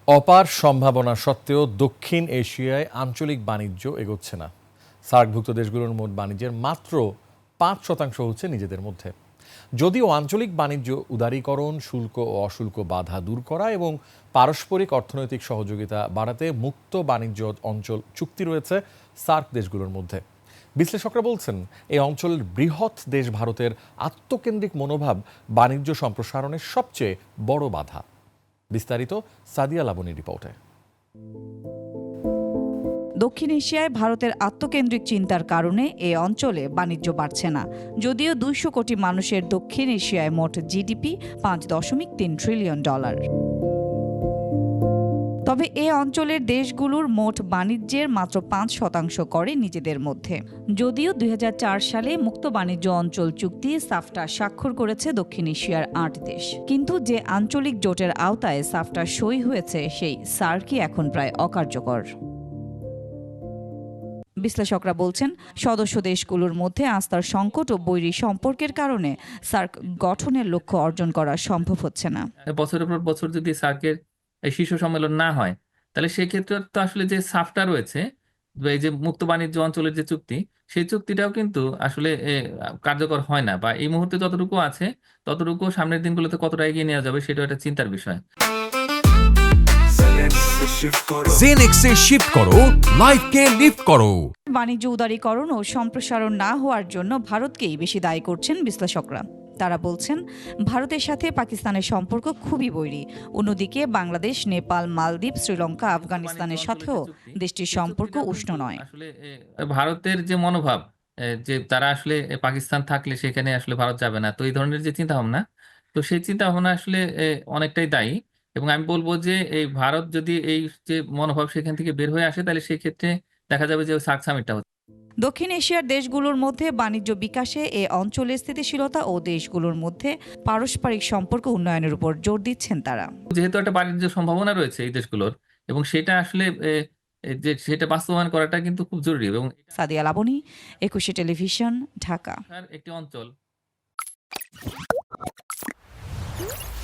অপার সম্ভাবনা সত্ত্বেও দক্ষিণ এশিয়ায় আঞ্চলিক বাণিজ্য এগোচ্ছে না। সার্কভুক্ত দেশগুলোর মোট বাণিজ্যের মাত্র ৫% হচ্ছে নিজেদের মধ্যে। যদিও আঞ্চলিক বাণিজ্য উদারীকরণ, শুল্ক ও অশুল্ক বাধা দূর করা এবং পারস্পরিক অর্থনৈতিক সহযোগিতা বাড়াতে মুক্ত বাণিজ্য অঞ্চল চুক্তি রয়েছে সার্ক দেশগুলোর মধ্যে। বিশ্লেষকরা বলছেন, এই অঞ্চলের বৃহৎ দেশ ভারতের আত্মকেন্দ্রিক মনোভাব বাণিজ্য সম্প্রসারণের সবচেয়ে বড় বাধা। বিস্তারিত সাদিয়া লাবনীর রিপোর্টে। দক্ষিণ এশিয়ায় ভারতের আত্মকেন্দ্রিক চিন্তার কারণে এ অঞ্চলে বাণিজ্য বাড়ছে না। যদিও ২০০ কোটি মানুষের দক্ষিণ এশিয়ায় মোট জিডিপি $৫.৩ ট্রিলিয়ন। তবে এ অঞ্চলের দেশগুলোর মোট বাণিজ্যের মাত্র ৫% করে নিজেদের মধ্যে। যদিও ২০০৪ সালে মুক্ত বাণিজ্য অঞ্চল চুক্তি সাফটা স্বাক্ষর করেছে দক্ষিণ এশিয়ার ৮ দেশ, কিন্তু যে আঞ্চলিক জোটের আওতায় সাফটা সই হয়েছে সেই সার্কই এখন প্রায় অকার্যকর। বিশ্লেষকরা বলছেন, সদস্য দেশগুলোর মধ্যে আস্থার সংকট ও বৈরী সম্পর্কের কারণে সার্ক গঠনের লক্ষ্য অর্জন করা সম্ভব হচ্ছে না। বছরের পর বছর যদি সার্কের এই শীর্ষ সম্মেলন না হয়, তাহলে সেক্ষেত্রে তো আসলে যে সাফটা রয়েছে, এই যে মুক্ত বাণিজ্য অঞ্চলের যে চুক্তি, সেই চুক্তিটাও কিন্তু আসলে কার্যকর হয় না, বা এই মুহূর্তে যতটুকু আছে ততটুকু সামনের দিনগুলোতে কতটা এগিয়ে নেওয়া যাবে সেটাও একটা চিন্তার বিষয়। জেনেক্সে শিফট করো, লাইফকে লিফট করো। বাণিজ্য উদারীকরণ ও সম্প্রসারণ না হওয়ার জন্য ভারতকেই বেশি দায়ী করছেন বিশ্লেষকরা। তারা বলছেন, ভারতের সাথে পাকিস্তানের সম্পর্ক খুবই বৈরী। অন্যদিকে বাংলাদেশ, নেপাল, মালদ্বীপ, শ্রীলঙ্কা, আফগানিস্তানের সাথেও দেশটির সম্পর্ক উষ্ণ নয়। আসলে ভারতের যে মনোভাব, যে তারা আসলে পাকিস্তান থাকলে সেখানে আসলে ভারত যাবে না, তো এই ধরনের যে চিন্তা ভাবনা, তো সেই চিন্তা ভাবনা আসলে অনেকটাই দায়ী। এবং আমি বলবো যে এই ভারত যদি এই যে মনোভাব সেখান থেকে বের হয়ে আসে, তাহলে সেই ক্ষেত্রে দেখা যাবে যে সার্ক সামিটটা হচ্ছে। দক্ষিণ এশিয়ার দেশগুলোর মধ্যে বাণিজ্য বিকাশে এ অঞ্চলের স্থিতিশীলতা ও দেশগুলোর মধ্যে পারস্পরিক সম্পর্ক উন্নয়নের উপর জোর দিচ্ছেন তারা। যেহেতু একটা বাণিজ্য সম্ভাবনা রয়েছে এই দেশগুলোর, এবং সেটা আসলে যে সেটা বাস্তবায়ন করাটা কিন্তু খুব জরুরি। এবং সাদিয়া লাবনী, ২১ টেলিভিশন, ঢাকা। একটি অঞ্চল